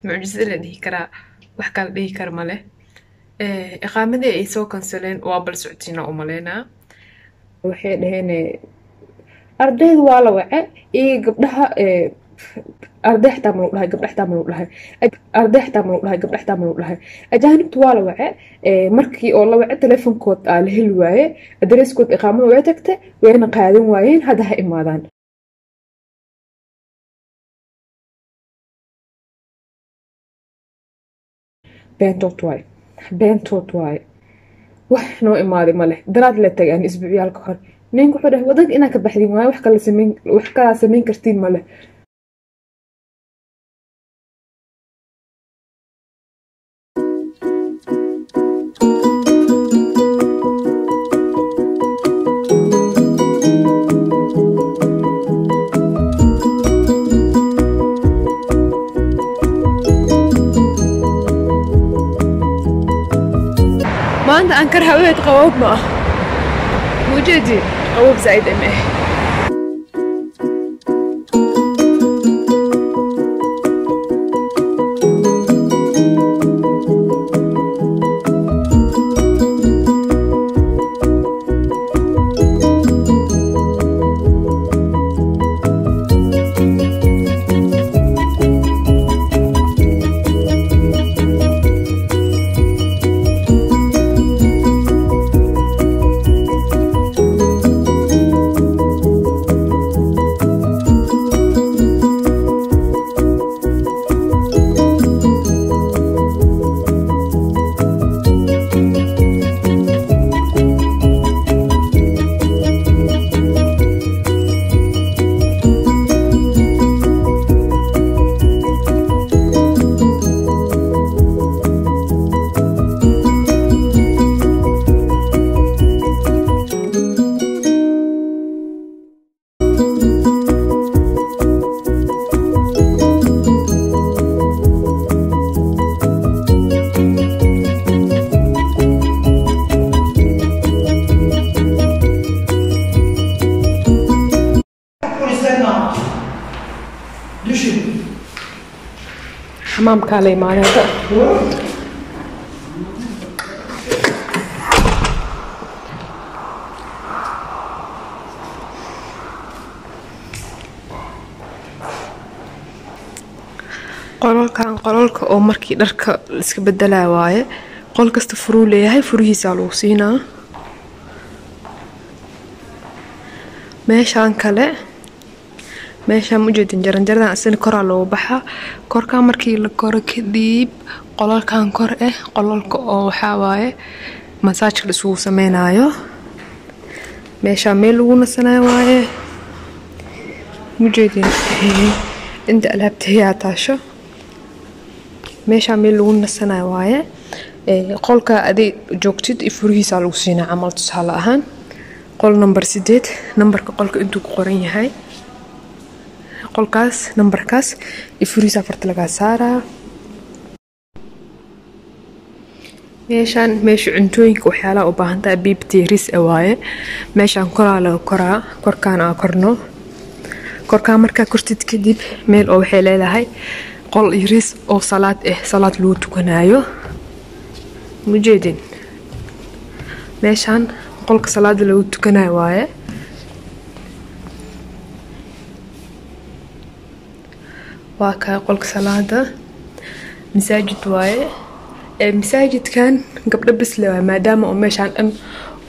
معجزة la dhihi karaa wax kala dhihi kara male iqaamadii ay soo kansaleen waa bal socotiina u maleynaa waxay dhaheen ardaydu waa la wace iyo gabdhaha arday xitaa ma lagu dhahay gabdha xitaa ma lagu dhahay arday xitaa ma lagu dhahay gabdha xitaa ma lagu dhahay ajaanibtu waa la wace markii oo la wace telefonkood aa la heli waaye adreeskood iqaamada way tagtay wayna qaadan waayeen hadda ha imaadaan beentood waaye wax noo imaaday ma leh daraad la tagaan isbuucyaalka hor ninku wuxuu dhahay wadanka inaad ka baxdin waaye wax kala samayn kartiin ma leh maanta aan kar haweed qabow ma ah mujeedin qabow zaid ma ah حمام كالي معنا qololka oo markii dharka iska bedelaa waaye qol kasta furuu leeyahay furihiisa lagu siinaa meeshaan kale meeshaan mujeedin jaranjaradan asina koraa loo baxaa korka markii la koro kadib qololkan kor qololka oo waxaa waaye masaajka la isugu sameynaayo meeshaan meel lagu nasanayo waaye mujeedin inta alaabtayaa taasho meeshaan meel lagu nasanayo waaye qolka aday joogtid furihiisa lagu siinaa camal tusaale ahaan qol number 8 numberka qolka intuu ku qoran yahay qolkaas numberkaas furihiisa farta laga saaraa meeshaan meesha cuntooyinka waxyaalaha u baahan tahay biibtii ris waaye meeshaan koraa laga koraa korkaan aan korno korkaan markaa kortid kadib meel oo waxay leedahay qol iris oo salaad salaad lagu tukanayo mujeedin meeshaan qolka salaada lagu tukanayo waaye waa ka qolka salaada masaajid waaye masaajidkan gabdho bas leh maadaama oo meeshaan dhan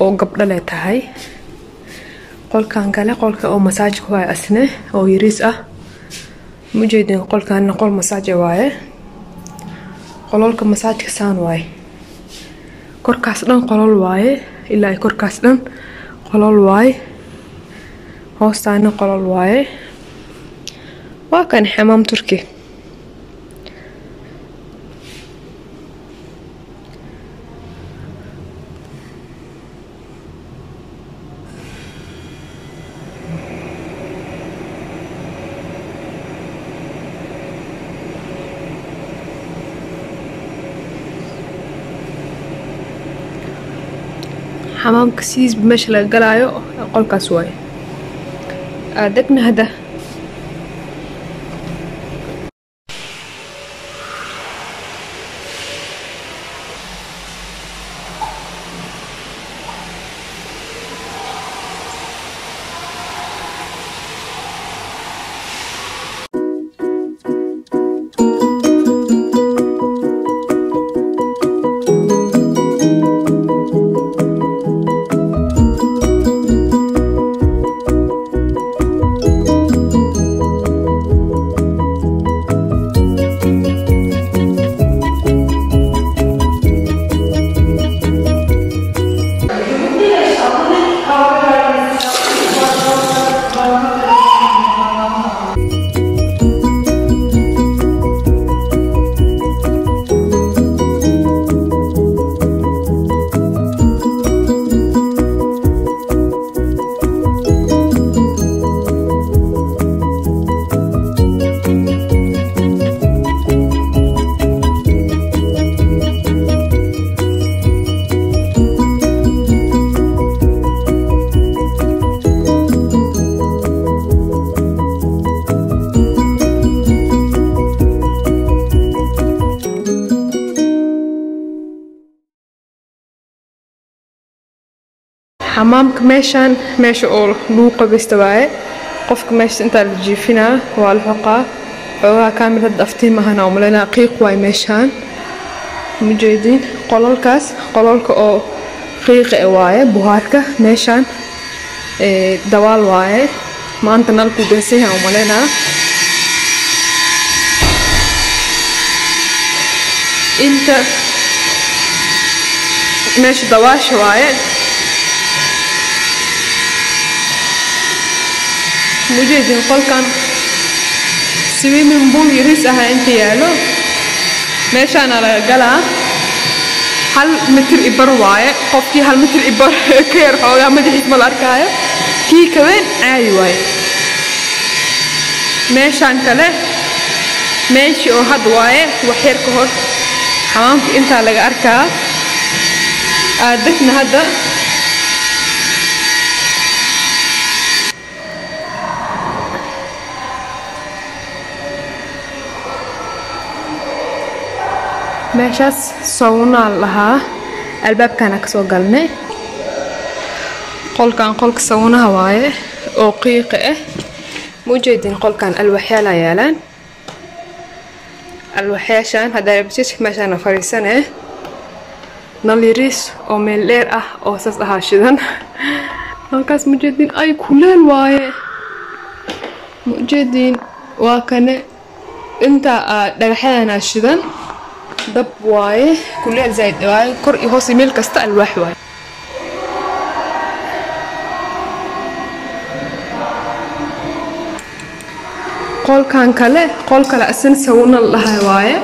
oo gabdho leh tahay qolkan kale qolka oo masaajidka waaye asne oo iris mujeedin qolkan qol masaaj waaye qololka masaajka saan waaye korkaas dhan qolol waaye ilaa korkaas dhan qolol waaye hoostaana qolol waaye waa kan xamaam turki حمام كسيس بمشي لقلايو قول كاسواي دقنا هذا حمامك ماشان ماشي أول لوقة بيستوعي قفك ماشي أنت اللي تجيفينها والحقة وها كامل هاد أفتيمة هنا وملينا قيق واي ماشان مجيدين قلالكاس قلالك أو قيق واي بوهاركا ماشان دوال واي ما أنت نالكو دنسيها وملينا انت ماشي دواش واي مجيدين قول كان سوي من بول يريسها انت يالو ماشي انا قلا هل متر ابر واي قفكي هل متر ابر كير حوغا مدحيت مالاركايا كي كوين عادي واي ماشي انكله ماشي او هاد واي وحير كهور حمامك انت لغا اركا دكنا هذا ماشاس صونا لها الباب كان كسو قلني قول كان قولك صونا هواي او قيقه موجودين قول كان الوحيالا يالان الوحياشان هذا يبسيش ماشانا فريسانه ناليريس او ميلير او ساس هاشدان halkaas mujeedin ay kuleel waaye mujeedin waa kane inta dhagaxyada shidan dab waaye kuleel zaid waaye kor iyo hoos meel kasta alwaax waaye qol kale asan sawna lahay waaye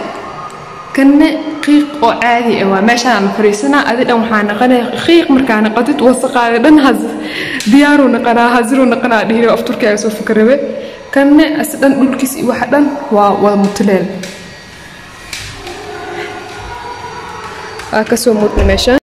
kanne qiiq oo caadi ah waa meeshaan fariisana adidhan waxaan naqanay qiiq markaan qadid wasaqaaga dhan diyaaru naqanaa hasiru naqanaa dhiro afturkaaga soo fikirabe kanne asdan dhulkiis wax dhan waa wada mutleel ka soo mudna meeshaan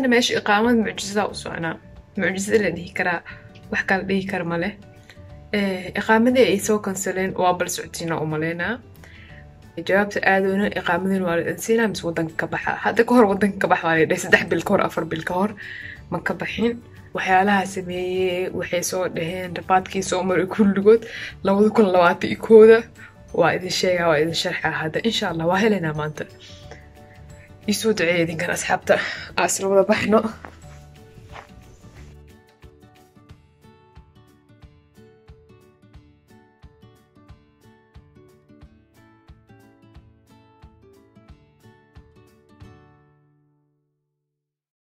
أنا ماشي إقامة معجزة وصعنا معجزة اللي كرا وحكا لي كرمله إقامة دي إيسو كنسلين وابل سعتينا ومالينا جوابت آدونا إقامة دي الوالد إنسينا مس ودن كبحا هذا كهر ودن كبح والي ليس دح بالكهر أفر بالكهر ما كبحين وحيالها سمية وحيسو دهين رباطكي سومر كل جود لو كل لواتي إكودا وإذا شيء وإذا شرح هذا إن شاء الله وهلنا مانتا يسود عيدين كان أصحابته أسروا بحنو